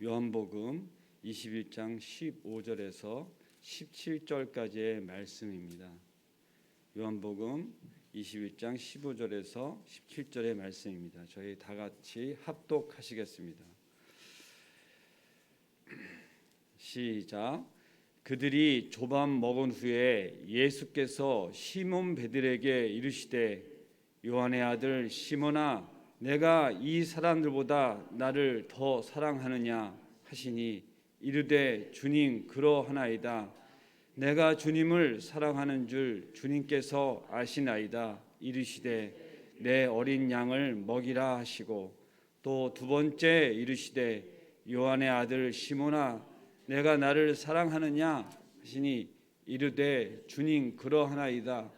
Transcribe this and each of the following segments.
요한복음 21장 15절에서 17절까지의 말씀입니다. 요한복음 21장 15절에서 17절의 말씀입니다. 저희 다 같이 합독하시겠습니다. 시작. 그들이 조반 먹은 후에 예수께서 시몬 베드로에게 이르시되 요한의 아들 시몬아 내가 이 사람들보다 나를 더 사랑하느냐 하시니 이르되 주님 그러하나이다. 내가 주님을 사랑하는 줄 주님께서 아시나이다. 이르시되 내 어린 양을 먹이라 하시고 또 두 번째 이르시되 요한의 아들 시몬아 내가 나를 사랑하느냐 하시니 이르되 주님 그러하나이다.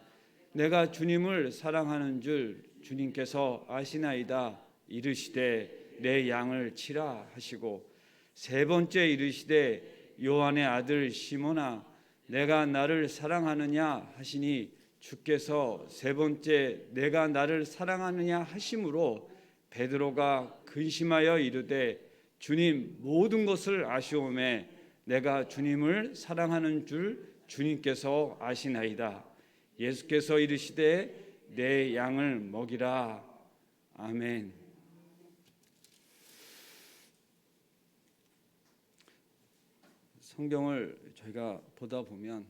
내가 주님을 사랑하는 줄 주님께서 아시나이다. 이르시되 내 양을 치라 하시고 세 번째 이르시되 요한의 아들 시몬아 내가 나를 사랑하느냐 하시니 주께서 세 번째 내가 나를 사랑하느냐 하심으로 베드로가 근심하여 이르되 주님 모든 것을 아시오매 내가 주님을 사랑하는 줄 주님께서 아시나이다. 예수께서 이르시되 내 양을 먹이라. 아멘. 성경을 저희가 보다 보면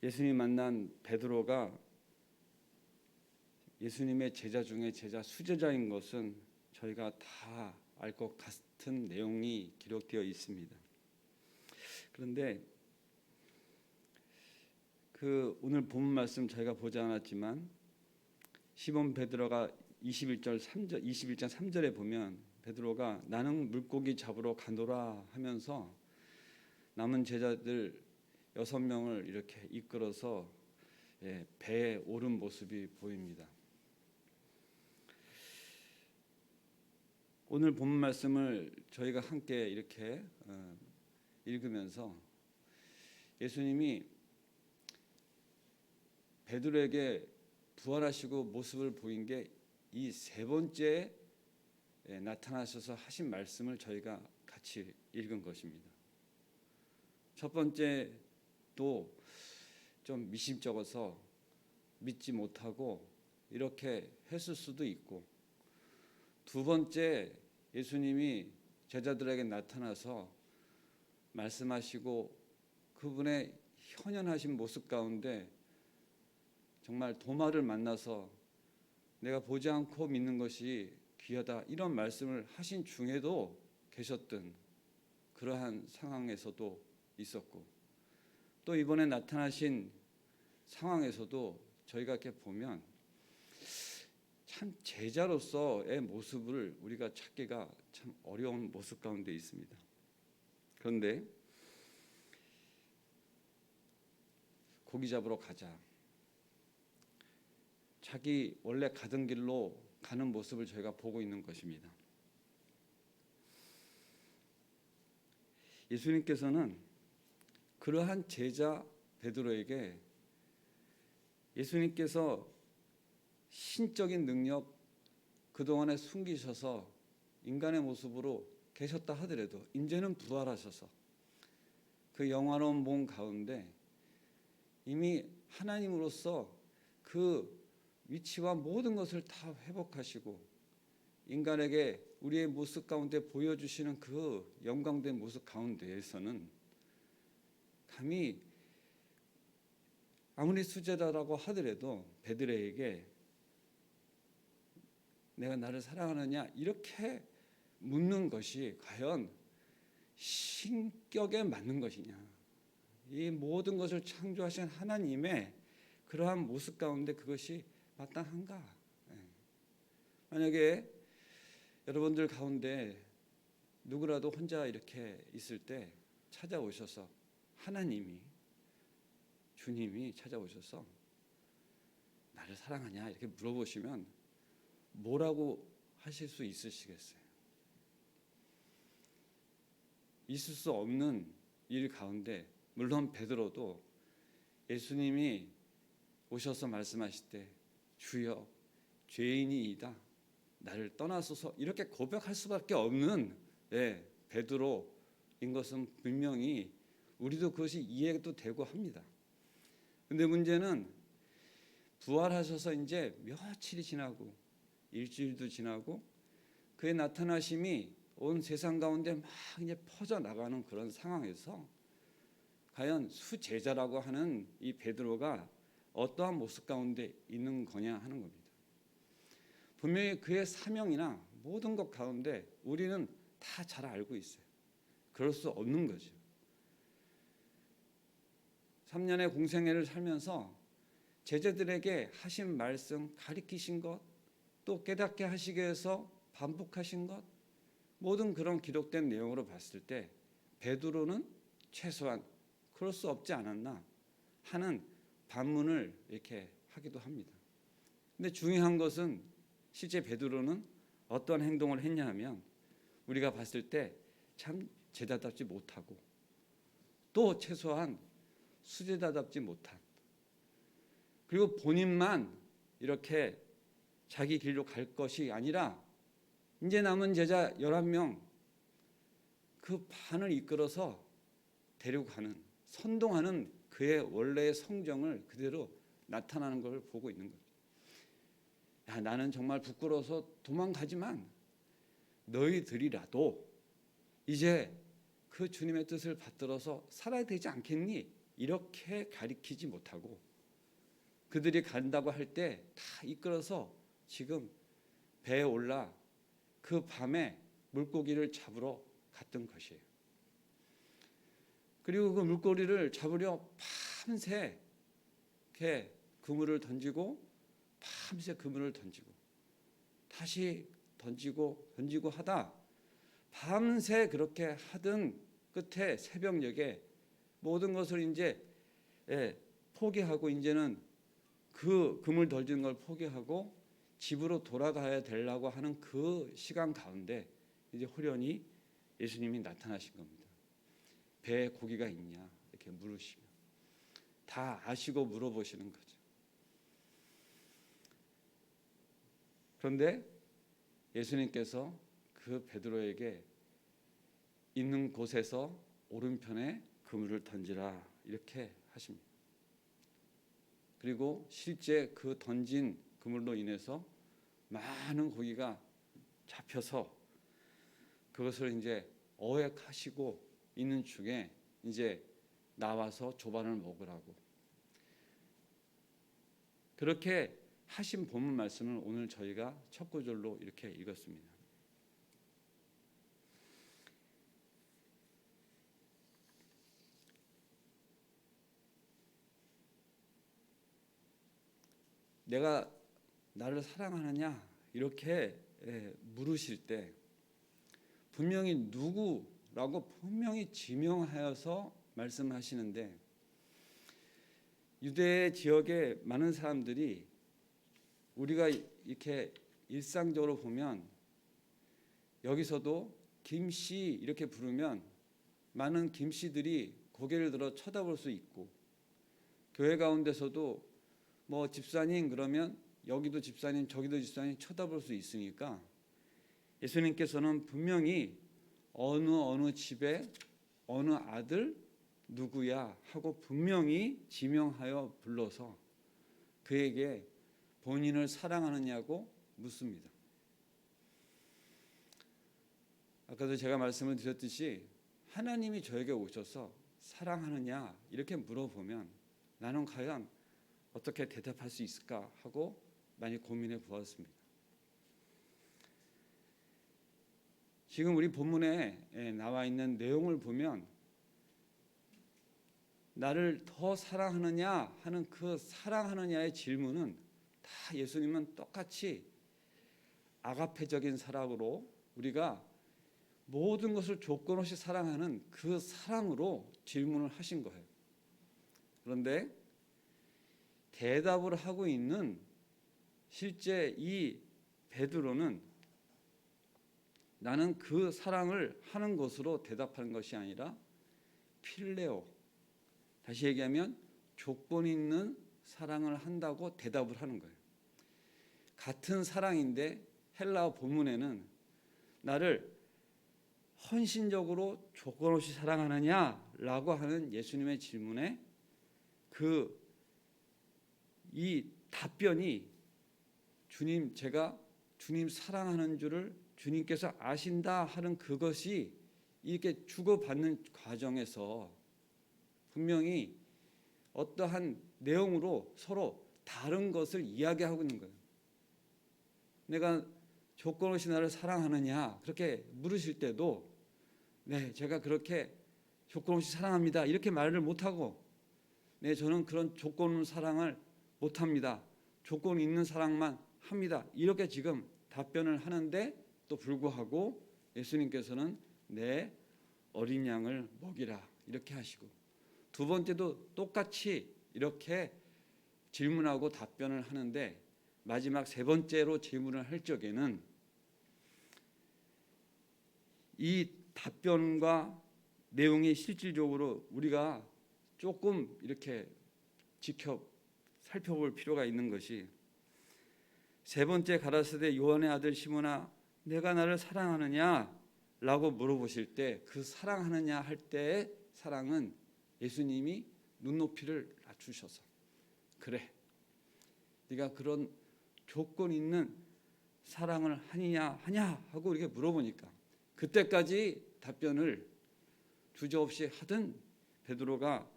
예수님 만난 베드로가 예수님의 제자 중에 제자 수제자인 것은 저희가 다 알 것 같은 내용이 기록되어 있습니다. 그런데 오늘 본문 말씀 저희가 보지 않았지만 시몬 베드로가 21장 3절에 보면 베드로가 나는 물고기 잡으러 가노라 하면서 남은 제자들 6명을 이렇게 이끌어서 배에 오른 모습이 보입니다. 오늘 본문 말씀을 저희가 함께 이렇게 읽으면서 예수님이 베드로에게 부활하시고 모습을 보인 게 이 세 번째 나타나셔서 하신 말씀을 저희가 같이 읽은 것입니다. 첫 번째도 좀 미심쩍어서 믿지 못하고 이렇게 했을 수도 있고 두 번째 예수님이 제자들에게 나타나서 말씀하시고 그분의 현현하신 모습 가운데 정말 도마를 만나서 내가 보지 않고 믿는 것이 귀하다 이런 말씀을 하신 중에도 계셨던 그러한 상황에서도 있었고 또 이번에 나타나신 상황에서도 저희가 이렇게 보면 참 제자로서의 모습을 우리가 찾기가 참 어려운 모습 가운데 있습니다. 그런데 고기 잡으러 가자. 자기 원래 가던 길로 가는 모습을 저희가 보고 있는 것입니다. 예수님께서는 그러한 제자 베드로에게 예수님께서 신적인 능력 그동안에 숨기셔서 인간의 모습으로 계셨다 하더라도 이제는 부활하셔서 그 영화로운 몸 가운데 이미 하나님으로서 그 위치와 모든 것을 다 회복하시고 인간에게 우리의 모습 가운데 보여주시는 그 영광된 모습 가운데에서는 감히 아무리 수제자라고 하더라도 베드로에게 내가 나를 사랑하느냐 이렇게 묻는 것이 과연 신격에 맞는 것이냐 이 모든 것을 창조하신 하나님의 그러한 모습 가운데 그것이 마땅한가? 만약에 여러분들 가운데 누구라도 혼자 이렇게 있을 때 찾아오셔서 하나님이 주님이 찾아오셔서 나를 사랑하냐 이렇게 물어보시면 뭐라고 하실 수 있으시겠어요? 있을 수 없는 일 가운데 물론 베드로도 예수님이 오셔서 말씀하실 때 주여 죄인이이다 나를 떠나소서 이렇게 고백할 수밖에 없는 베드로인 것은 분명히 우리도 그것이 이해도 되고 합니다. 근데 문제는 부활하셔서 이제 며칠이 지나고 일주일도 지나고 그의 나타나심이 온 세상 가운데 막 이제 퍼져 나가는 그런 상황에서 과연 수제자라고 하는 이 베드로가 어떠한 모습 가운데 있는 거냐 하는 겁니다. 분명히 그의 사명이나 모든 것 가운데 우리는 다 잘 알고 있어요. 그럴 수 없는 거죠. 3년의 공생애를 살면서 제자들에게 하신 말씀, 가르치신 것, 또 깨닫게 하시기 위해서 반복하신 것, 모든 그런 기록된 내용으로 봤을 때 베드로는 최소한 그럴 수 없지 않았나 하는 반문을 이렇게 하기도 합니다. 근데 중요한 것은 실제 베드로는 어떤 행동을 했냐 하면 우리가 봤을 때 참 제자답지 못하고 또 최소한 수제자답지 못한, 그리고 본인만 이렇게 자기 길로 갈 것이 아니라 이제 남은 제자 11명 그 반을 이끌어서 데리고 가는, 선동하는 그의 원래의 성정을 그대로 나타나는 걸 보고 있는 거죠. 야, 나는 정말 부끄러워서 도망가지만 너희들이라도 이제 그 주님의 뜻을 받들어서 살아야 되지 않겠니? 이렇게 가리키지 못하고 그들이 간다고 할 때 다 이끌어서 지금 배에 올라 그 밤에 물고기를 잡으러 갔던 것이에요. 그리고 그 물고기를 잡으려 밤새 이렇게 그물을 던지고 밤새 그물을 던지고 다시 던지고 하다 밤새 그렇게 하던 끝에 새벽녘에 모든 것을 이제 포기하고 이제는 그 그물 던지는 걸 포기하고 집으로 돌아가야 되려고 하는 그 시간 가운데 이제 호련히 예수님이 나타나신 겁니다. 배에 고기가 있냐 이렇게 물으시며 다 아시고 물어보시는 거죠. 그런데 예수님께서 그 베드로에게 있는 곳에서 오른편에 그물을 던지라 이렇게 하십니다. 그리고 실제 그 던진 그물로 인해서 많은 고기가 잡혀서 그것을 이제 어획하시고 있는 중에 이제 나와서 조반을 먹으라고 그렇게 하신 본문 말씀을 오늘 저희가 첫 구절로 이렇게 읽었습니다. 내가 나를 사랑하느냐 이렇게 물으실 때 분명히 누구라고 분명히 지명하여서 말씀하시는데 유대 지역의 많은 사람들이 우리가 이렇게 일상적으로 보면 여기서도 김씨 이렇게 부르면 많은 김씨들이 고개를 들어 쳐다볼 수 있고 교회 가운데서도 뭐 집사님 그러면 여기도 집사님 저기도 집사님 쳐다볼 수 있으니까 예수님께서는 분명히 어느 집에 어느 아들 누구야 하고 분명히 지명하여 불러서 그에게 본인을 사랑하느냐고 묻습니다. 아까도 제가 말씀을 드렸듯이 하나님이 저에게 오셔서 사랑하느냐 이렇게 물어보면 나는 과연 어떻게 대답할 수 있을까 하고 많이 고민해 보았습니다. 지금 우리 본문에 나와 있는 내용을 보면 나를 더 사랑하느냐 하는 그 사랑하느냐의 질문은 다 예수님은 똑같이 아가페적인 사랑으로 우리가 모든 것을 조건 없이 사랑하는 그 사랑으로 질문을 하신 거예요. 그런데 대답을 하고 있는 실제 이 베드로는 나는 그 사랑을 하는 것으로 대답하는 것이 아니라 필레오, 다시 얘기하면 조건 있는 사랑을 한다고 대답을 하는 거예요. 같은 사랑인데 헬라어 본문에는 나를 헌신적으로 조건 없이 사랑하느냐라고 하는 예수님의 질문에 이 답변이 주님, 제가 주님 사랑하는 줄을 주님께서 아신다 하는 그것이 이렇게 주고받는 과정에서 분명히 어떠한 내용으로 서로 다른 것을 이야기하고 있는 거예요. 내가 조건 없이 나를 사랑하느냐 그렇게 물으실 때도 네, 제가 그렇게 조건 없이 사랑합니다 이렇게 말을 못하고 네, 저는 그런 조건 없는 사랑을 못합니다. 조건 있는 사랑만 합니다. 이렇게 지금 답변을 하는데 또 불구하고 예수님께서는 내 어린 양을 먹이라 이렇게 하시고 두 번째도 똑같이 이렇게 질문하고 답변을 하는데 마지막 세 번째로 질문을 할 적에는 이 답변과 내용이 실질적으로 우리가 조금 이렇게 살펴볼 필요가 있는 것이 세 번째 가라사대 요한의 아들 시몬아 내가 나를 사랑하느냐 라고 물어보실 때 그 사랑하느냐 할 때의 사랑은 예수님이 눈높이를 낮추셔서 그래 네가 그런 조건 있는 사랑을 하냐 하고 이렇게 물어보니까 그때까지 답변을 주저없이 하던 베드로가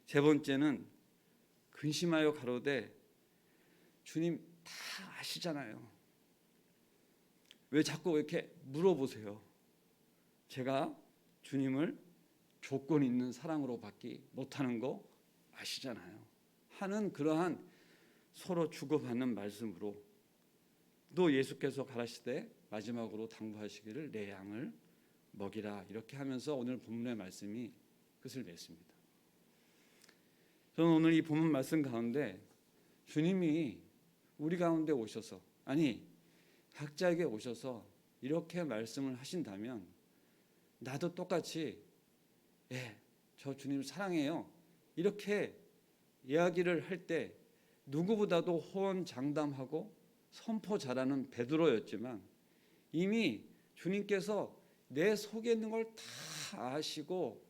세 번째는 근심하여 가로되 주님 다 아시잖아요. 왜 자꾸 이렇게 물어보세요? 제가 주님을 조건 있는 사랑으로 받기 못하는 거 아시잖아요. 하는 그러한 서로 주고받는 말씀으로 또 예수께서 가라시되 마지막으로 당부하시기를 내 양을 먹이라 이렇게 하면서 오늘 본문의 말씀이 끝을 맺습니다. 저는 오늘 이 본문 말씀 가운데 주님이 우리 가운데 오셔서 각자에게 오셔서 이렇게 말씀을 하신다면 나도 똑같이 저 주님 사랑해요 이렇게 이야기를 할 때 누구보다도 호언장담하고 선포 잘하는 베드로였지만 이미 주님께서 내 속에 있는 걸 다 아시고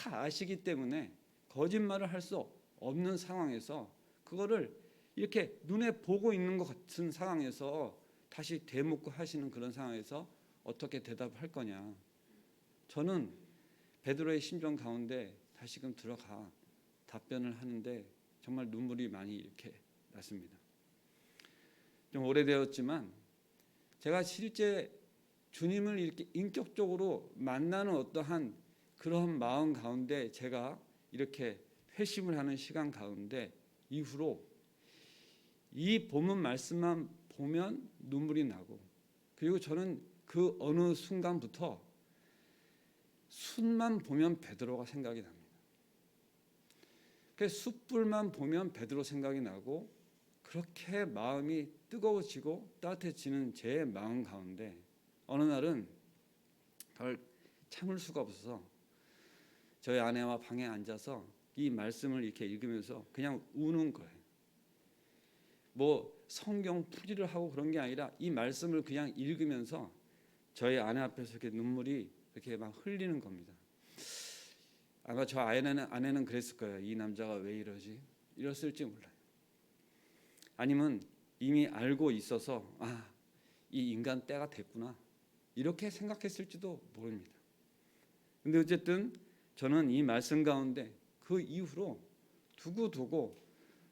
다 아시기 때문에 거짓말을 할 수 없는 상황에서 그거를 이렇게 눈에 보고 있는 것 같은 상황에서 다시 되묻고 하시는 그런 상황에서 어떻게 대답할 거냐. 저는 베드로의 심정 가운데 다시금 들어가 답변을 하는데 정말 눈물이 많이 이렇게 났습니다. 좀 오래되었지만 제가 실제 주님을 이렇게 인격적으로 만나는 어떠한 그런 마음 가운데 제가 이렇게 회심을 하는 시간 가운데 이후로 이 본문 말씀만 보면 눈물이 나고 그리고 저는 그 어느 순간부터 숯만 보면 베드로가 생각이 납니다. 그 숯불만 보면 베드로 생각이 나고 그렇게 마음이 뜨거워지고 따뜻해지는 제 마음 가운데 어느 날은 덜 참을 수가 없어서 저희 아내와 방에 앉아서 이 말씀을 이렇게 읽으면서 그냥 우는 거예요. 뭐 성경 풀이를 하고 그런 게 아니라 이 말씀을 그냥 읽으면서 저희 아내 앞에서 이렇게 눈물이 이렇게 막 흘리는 겁니다. 아마 저 아내는 그랬을 거예요. 이 남자가 왜 이러지? 이랬을지 몰라요. 아니면 이미 알고 있어서 이 인간 때가 됐구나 이렇게 생각했을지도 모릅니다. 근데 어쨌든 저는 이 말씀 가운데 그 이후로 두고두고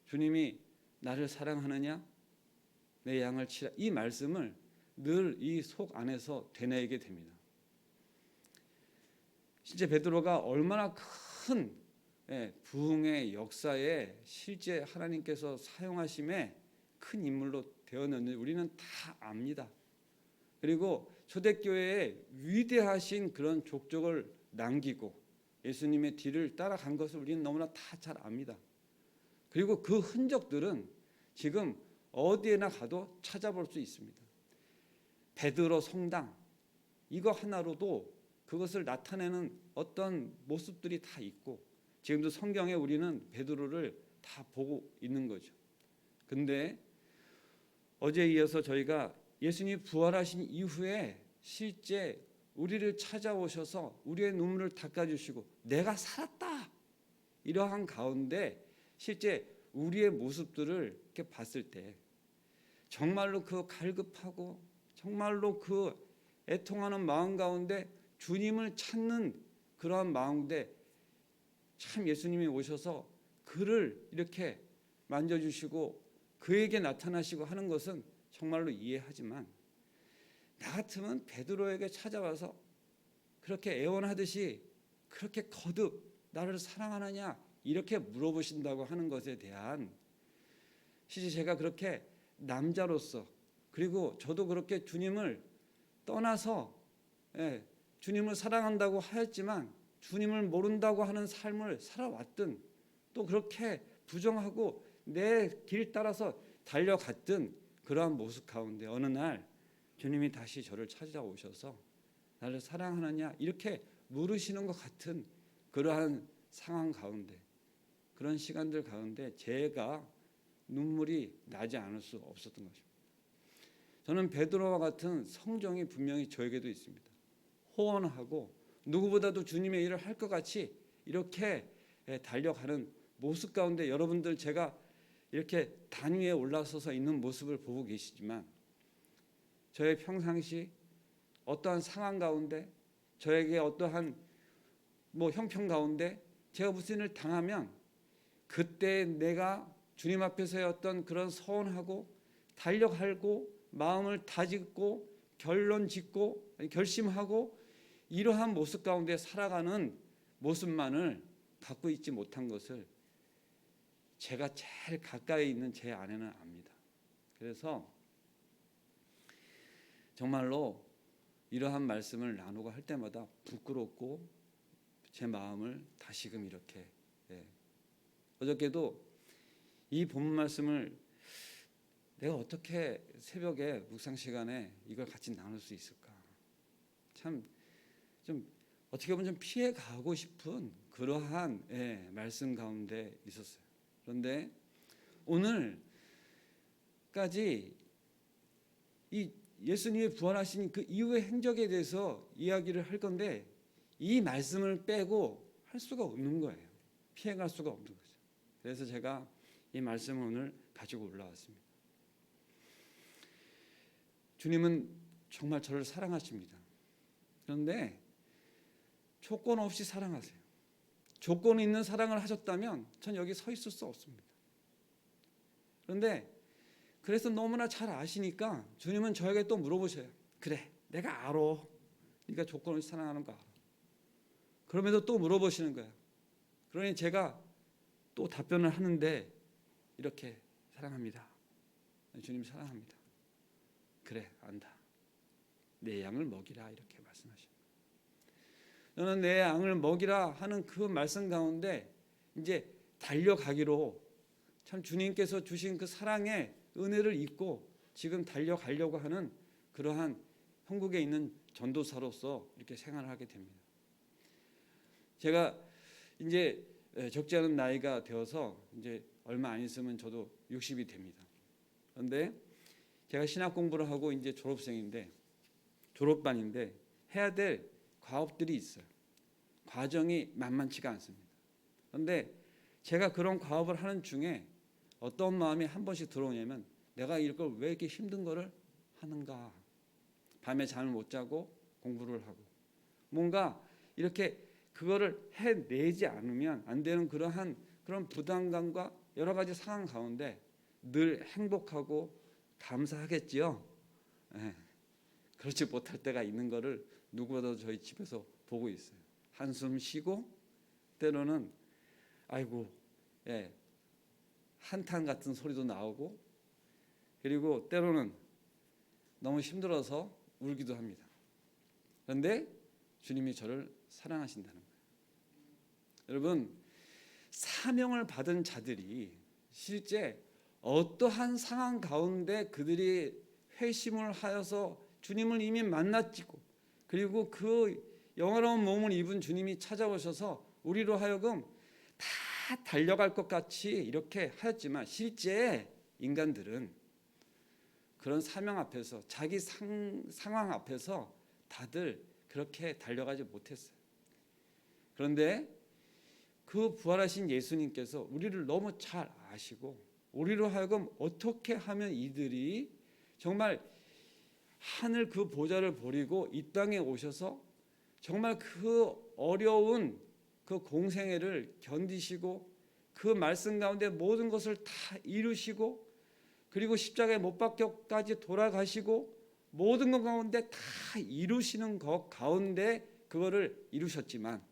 주님이 나를 사랑하느냐 내 양을 치라 이 말씀을 늘 이 속 안에서 되뇌이게 됩니다. 실제 베드로가 얼마나 큰 부흥의 역사에 실제 하나님께서 사용하심에 큰 인물로 되었는지 우리는 다 압니다. 그리고 초대교회에 위대하신 그런 족적을 남기고 예수님의 뒤를 따라간 것을 우리는 너무나 다 잘 압니다. 그리고 그 흔적들은 지금 어디에나 가도 찾아볼 수 있습니다. 베드로 성당 이거 하나로도 그것을 나타내는 어떤 모습들이 다 있고 지금도 성경에 우리는 베드로를 다 보고 있는 거죠. 근데 어제에 이어서 저희가 예수님이 부활하신 이후에 실제 우리를 찾아오셔서 우리의 눈물을 닦아주시고 내가 살았다 이러한 가운데 실제 우리의 모습들을 이렇게 봤을 때 정말로 그 갈급하고 정말로 그 애통하는 마음 가운데 주님을 찾는 그러한 마음인데 참 예수님이 오셔서 그를 이렇게 만져주시고 그에게 나타나시고 하는 것은 정말로 이해하지만 나 같으면 베드로에게 찾아와서 그렇게 애원하듯이 그렇게 거듭 나를 사랑하느냐 이렇게 물어보신다고 하는 것에 대한 실제 제가 그렇게 남자로서 그리고 저도 그렇게 주님을 떠나서 주님을 사랑한다고 하였지만 주님을 모른다고 하는 삶을 살아왔든 또 그렇게 부정하고 내 길 따라서 달려갔던 그러한 모습 가운데 어느 날 주님이 다시 저를 찾아오셔서 나를 사랑하느냐 이렇게 물으시는 것 같은 그러한 상황 가운데 그런 시간들 가운데 제가 눈물이 나지 않을 수 없었던 것입니다. 저는 베드로와 같은 성정이 분명히 저에게도 있습니다. 호언하고 누구보다도 주님의 일을 할 것 같이 이렇게 달려가는 모습 가운데 여러분들 제가 이렇게 단 위에 올라서서 있는 모습을 보고 계시지만 저의 평상시 어떠한 상황 가운데 저에게 어떠한 형편 가운데 제가 무슨 일을 당하면 그때 내가 주님 앞에서의 어떤 그런 서원하고 달려가고 마음을 다짓고 결심하고 이러한 모습 가운데 살아가는 모습만을 갖고 있지 못한 것을 제가 제일 가까이 있는 제 아내는 압니다. 그래서 정말로 이러한 말씀을 나누고 할 때마다 부끄럽고 제 마음을 다시금 이렇게 어저께도 이 본문 말씀을 내가 어떻게 새벽에 묵상 시간에 이걸 같이 나눌 수 있을까? 참 좀 어떻게 보면 좀 피해 가고 싶은 그러한 말씀 가운데 있었어요. 그런데 오늘까지 이 예수님이 부활하신 그 이후의 행적에 대해서 이야기를 할 건데 이 말씀을 빼고 할 수가 없는 거예요. 피해갈 수가 없는 거죠. 그래서 제가 이 말씀을 오늘 가지고 올라왔습니다. 주님은 정말 저를 사랑하십니다. 그런데 조건 없이 사랑하세요. 조건 있는 사랑을 하셨다면 전 여기 서 있을 수 없습니다. 그런데 그래서 너무나 잘 아시니까 주님은 저에게 또 물어보셔요. 그래, 내가 알아. 네가 조건 없이 사랑하는 거 알아. 그럼에도 또 물어보시는 거예요. 그러니 제가 또 답변을 하는데 이렇게 사랑합니다. 주님 사랑합니다. 그래, 안다. 내 양을 먹이라 이렇게 말씀하십니다. 너는 내 양을 먹이라 하는 그 말씀 가운데 이제 달려가기로 참 주님께서 주신 그 사랑의 은혜를 잊고 지금 달려가려고 하는 그러한 한국에 있는 전도사로서 이렇게 생활을 하게 됩니다. 제가 이제 적지 않은 나이가 되어서 이제 얼마 안 있으면 저도 60이 됩니다. 그런데 제가 신학 공부를 하고 이제 졸업반인데 해야 될 과업들이 있어요. 과정이 만만치가 않습니다. 그런데 제가 그런 과업을 하는 중에 어떤 마음이 한 번씩 들어오냐면 내가 이걸 왜 이렇게 힘든 거를 하는가. 밤에 잠을 못 자고 공부를 하고 뭔가 이렇게 그거를 해내지 않으면 안 되는 그러한 그런 부담감과 여러 가지 상황 가운데 늘 행복하고 감사하겠지요. 그렇지 못할 때가 있는 거를 누구보다도 저희 집에서 보고 있어요. 한숨 쉬고 때로는 아이고 한탄 같은 소리도 나오고 그리고 때로는 너무 힘들어서 울기도 합니다. 그런데 주님이 저를 사랑하신다는 거예요. 여러분 사명을 받은 자들이 실제 어떠한 상황 가운데 그들이 회심을 하여서 주님을 이미 만났지고 그리고 그 영화로운 몸을 입은 주님이 찾아오셔서 우리로 하여금 다 달려갈 것 같이 이렇게 하였지만 실제 인간들은 그런 사명 앞에서 자기 상황 앞에서 다들 그렇게 달려가지 못했어요. 그런데 그 부활하신 예수님께서 우리를 너무 잘 아시고 우리로 하여금 어떻게 하면 이들이 정말 하늘 그 보좌를 버리고 이 땅에 오셔서 정말 그 어려운 그 공생애를 견디시고 그 말씀 가운데 모든 것을 다 이루시고 그리고 십자가에 못 박혀까지 돌아가시고 모든 것 가운데 다 이루시는 것 가운데 그거를 이루셨지만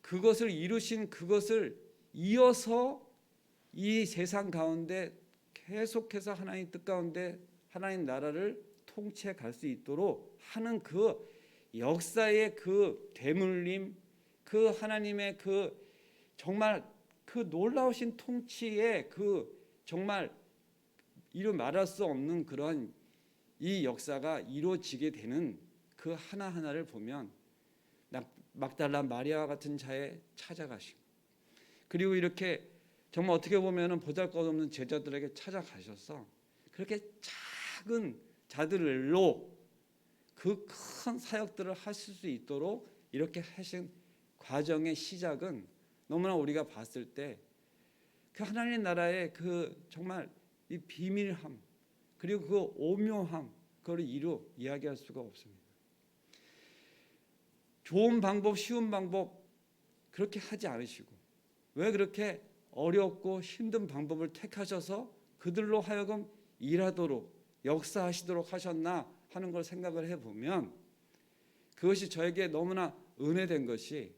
그것을 이루신 그것을 이어서 이 세상 가운데 계속해서 하나님 뜻 가운데 하나님 나라를 통치해 갈 수 있도록 하는 그 역사의 그 대물림, 그 하나님의 그 정말 그 놀라우신 통치의 그 정말 이루 말할 수 없는 그런 이 역사가 이루어지게 되는 그 하나하나를 보면 막달라 마리아와 같은 자에 찾아가시고 그리고 이렇게 정말 어떻게 보면 보잘것없는 제자들에게 찾아가셔서 그렇게 작은 자들로 그 큰 사역들을 하실 수 있도록 이렇게 하신 과정의 시작은 너무나 우리가 봤을 때 그 하나님 나라의 그 정말 이 비밀함 그리고 그 오묘함 그걸 이야기할 수가 없습니다. 좋은 방법, 쉬운 방법 그렇게 하지 않으시고 왜 그렇게 어렵고 힘든 방법을 택하셔서 그들로 하여금 일하도록 역사하시도록 하셨나 하는 걸 생각을 해보면 그것이 저에게 너무나 은혜된 것이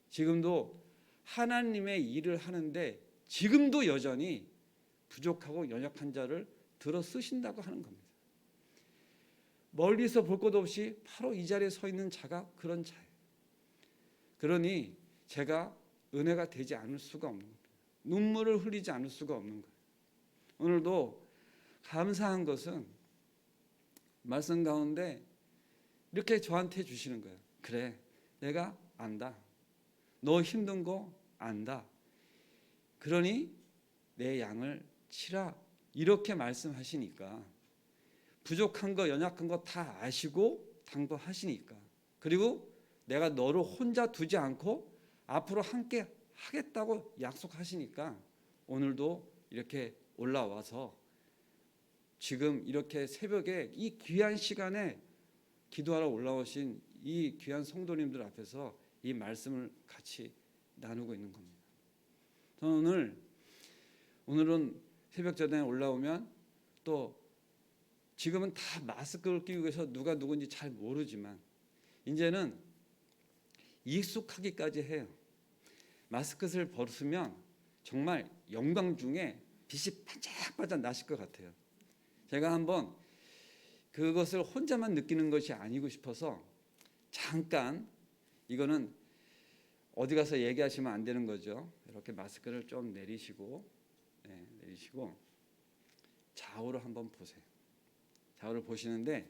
지금도 하나님의 일을 하는데 지금도 여전히 부족하고 연약한 자를 들어 쓰신다고 하는 겁니다. 멀리서 볼 것 없이 바로 이 자리에 서 있는 자가 그런 자예요. 그러니 제가 은혜가 되지 않을 수가 없는 겁니다. 눈물을 흘리지 않을 수가 없는 거예요. 오늘도 감사한 것은 말씀 가운데 이렇게 저한테 주시는 거예요. 그래, 내가 안다. 너 힘든 거 안다. 그러니 내 양을 치라. 이렇게 말씀하시니까 부족한 거 연약한 거 다 아시고 당부하시니까 그리고 내가 너를 혼자 두지 않고 앞으로 함께 하겠다고 약속하시니까 오늘도 이렇게 올라와서 지금 이렇게 새벽에 이 귀한 시간에 기도하러 올라오신 이 귀한 성도님들 앞에서 이 말씀을 같이 나누고 있는 겁니다. 저는 오늘은 새벽 전에 올라오면 또 지금은 다 마스크를 끼고 계서 누가 누군지 잘 모르지만 이제는 익숙하기까지 해요. 마스크를 벗으면 정말 영광 중에 빛이 반짝반짝 나실 것 같아요. 제가 한번 그것을 혼자만 느끼는 것이 아니고 싶어서 잠깐 이거는 어디 가서 얘기하시면 안 되는 거죠. 이렇게 마스크를 좀 내리시고 좌우로 한번 보세요. 좌우를 보시는데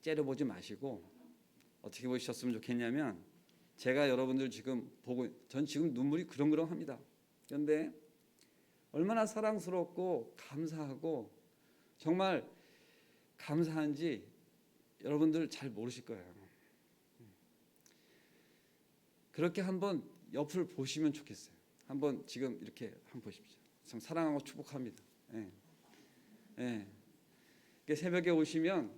째려보지 마시고 어떻게 보셨으면 좋겠냐면 제가 여러분들 지금 보고 전 지금 눈물이 그렁그렁합니다. 그런데 얼마나 사랑스럽고 감사하고 정말 감사한지 여러분들 잘 모르실 거예요. 그렇게 한번 옆을 보시면 좋겠어요. 한번 지금 이렇게 한번 보십시오. 참 사랑하고 축복합니다. 새벽에 오시면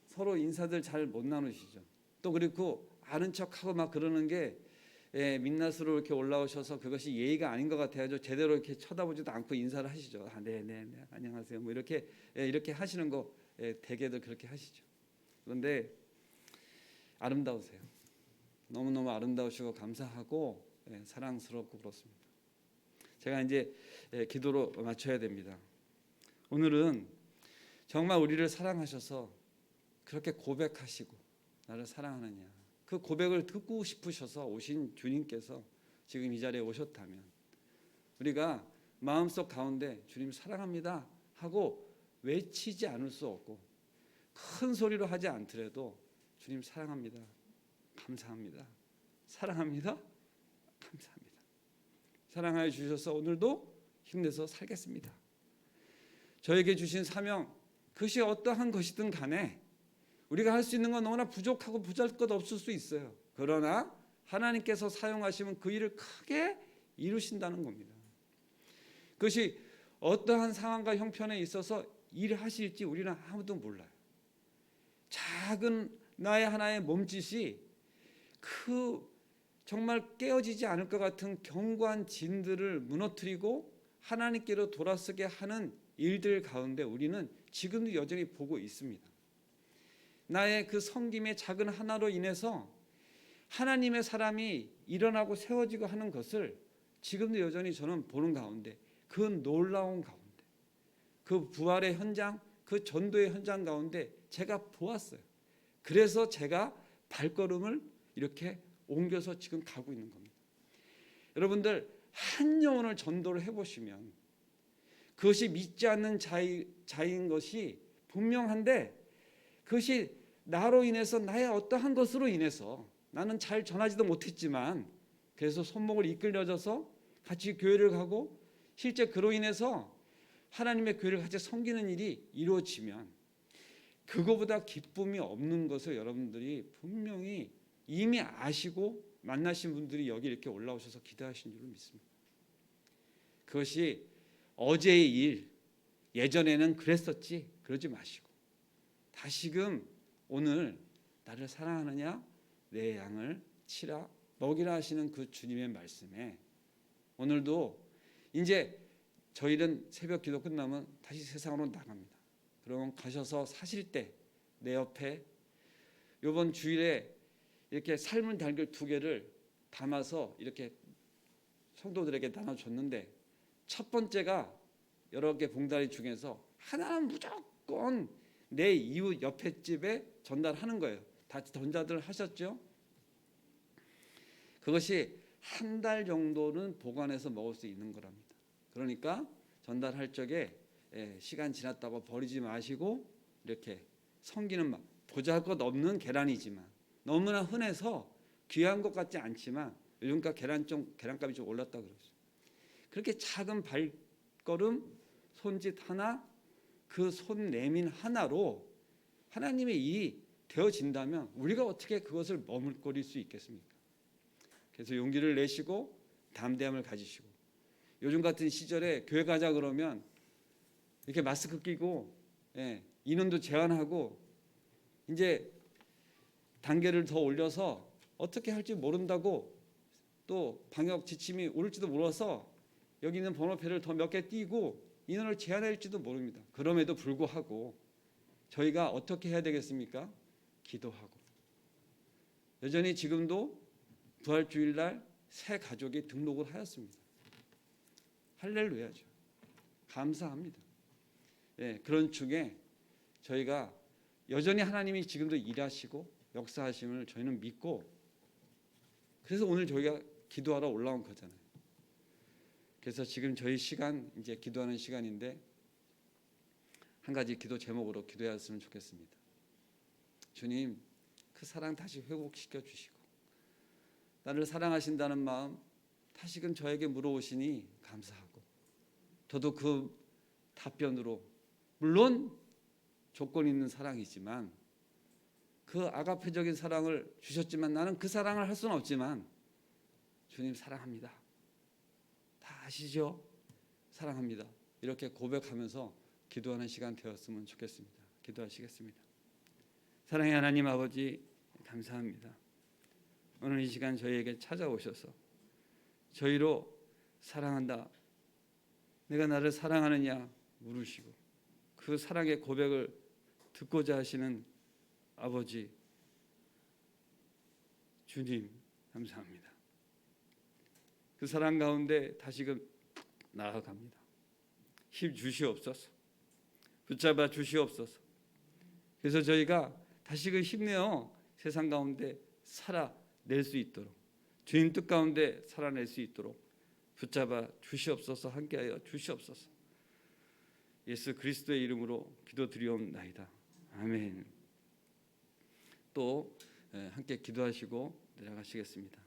서로 인사들 잘 못 나누시죠. 또 그리고 아는 척하고 막 그러는 게 민낯으로 이렇게 올라오셔서 그것이 예의가 아닌 것 같아요. 제대로 이렇게 쳐다보지도 않고 인사를 하시죠. 네, 안녕하세요. 뭐 이렇게 하시는 거 대개들 그렇게 하시죠. 그런데 아름다우세요. 너무너무 아름다우시고 감사하고 사랑스럽고 그렇습니다. 제가 이제 기도로 마쳐야 됩니다. 오늘은 정말 우리를 사랑하셔서 그렇게 고백하시고 나를 사랑하느냐 그 고백을 듣고 싶으셔서 오신 주님께서 지금 이 자리에 오셨다면 우리가 마음속 가운데 주님 사랑합니다 하고 외치지 않을 수 없고 큰 소리로 하지 않더라도 주님 사랑합니다. 감사합니다. 사랑합니다. 감사합니다. 사랑하여 주셔서 오늘도 힘내서 살겠습니다. 저에게 주신 사명 그것이 어떠한 것이든 간에 우리가 할 수 있는 건 너무나 부족하고 보잘것없을 수 있어요. 그러나 하나님께서 사용하시면 그 일을 크게 이루신다는 겁니다. 그것이 어떠한 상황과 형편에 있어서 일하실지 우리는 아무도 몰라요. 작은 나의 하나의 몸짓이 그 정말 깨어지지 않을 것 같은 견고한 진들을 무너뜨리고 하나님께로 돌아서게 하는 일들 가운데 우리는 지금도 여전히 보고 있습니다. 나의 그 섬김의 작은 하나로 인해서 하나님의 사람이 일어나고 세워지고 하는 것을 지금도 여전히 저는 보는 가운데, 그 놀라운 가운데, 그 부활의 현장, 그 전도의 현장 가운데 제가 보았어요. 그래서 제가 발걸음을 이렇게 옮겨서 지금 가고 있는 겁니다. 여러분들 한 영혼을 전도를 해보시면 그것이 믿지 않는 자인 것이 분명한데, 그것이 나로 인해서 나의 어떠한 것으로 인해서 나는 잘 전하지도 못했지만 그래서 손목을 이끌려져서 같이 교회를 가고 실제 그로 인해서 하나님의 교회를 같이 섬기는 일이 이루어지면 그거보다 기쁨이 없는 것을 여러분들이 분명히 이미 아시고 만나신 분들이 여기 이렇게 올라오셔서 기도하신 줄로 믿습니다. 그것이 어제의 일, 예전에는 그랬었지 그러지 마시고 다시금 오늘 나를 사랑하느냐 내 양을 치라 먹이라 하시는 그 주님의 말씀에 오늘도 이제 저희는 새벽 기도 끝나면 다시 세상으로 나갑니다. 그러면 가셔서 사실 때 내 옆에 이번 주일에 이렇게 삶은 달걀 2개를 담아서 이렇게 성도들에게 나눠줬는데 첫 번째가 여러 개 봉다리 중에서 하나는 무조건 내 이웃 옆에 집에 전달하는 거예요. 다 전달들 하셨죠? 그것이 한 달 정도는 보관해서 먹을 수 있는 거랍니다. 그러니까 전달할 적에 시간 지났다고 버리지 마시고 이렇게 섬기는 마음. 보잘것없는 계란이지만 너무나 흔해서 귀한 것 같지 않지만 요즘가 계란값이 좀 올랐다 그러죠. 그렇게 작은 발걸음 손짓 하나, 그 손 내민 하나로 하나님의 일이 되어진다면 우리가 어떻게 그것을 머물거릴 수 있겠습니까? 그래서 용기를 내시고 담대함을 가지시고, 요즘 같은 시절에 교회 가자 그러면 이렇게 마스크 끼고 인원도 제한하고 이제 단계를 더 올려서 어떻게 할지 모른다고 또 방역 지침이 오를지도 몰라서 여기 있는 번호표를 더 몇 개 띄고 인원을 제한할지도 모릅니다. 그럼에도 불구하고 저희가 어떻게 해야 되겠습니까? 기도하고 여전히 지금도 부활주일날 새 가족이 등록을 하였습니다. 할렐루야죠. 감사합니다. 그런 중에 저희가 여전히 하나님이 지금도 일하시고 역사하심을 저희는 믿고, 그래서 오늘 저희가 기도하러 올라온 거잖아요. 그래서 지금 저희 시간 이제 기도하는 시간인데 한 가지 기도 제목으로 기도했으면 좋겠습니다. 주님, 그 사랑 다시 회복시켜 주시고 나를 사랑하신다는 마음 다시금 저에게 물어오시니 감사하고, 저도 그 답변으로 물론 조건 있는 사랑이지만 그 아가페적인 사랑을 주셨지만 나는 그 사랑을 할 수는 없지만 주님 사랑합니다. 다 아시죠? 사랑합니다. 이렇게 고백하면서 기도하는 시간 되었으면 좋겠습니다. 기도하시겠습니다. 사랑의 하나님 아버지, 감사합니다. 오늘 이 시간 저희에게 찾아오셔서 저희로 사랑한다, 내가 나를 사랑하느냐 물으시고 그 사랑의 고백을 듣고자 하시는 아버지 주님 감사합니다. 그 사랑 가운데 다시금 나아갑니다. 힘 주시옵소서. 붙잡아 주시옵소서. 그래서 저희가 다시금 힘내어 세상 가운데 살아낼 수 있도록, 주님 뜻 가운데 살아낼 수 있도록 붙잡아 주시옵소서. 함께하여 주시옵소서. 예수 그리스도의 이름으로 기도드리옵나이다. 아멘. 또 함께 기도하시고 내려가시겠습니다.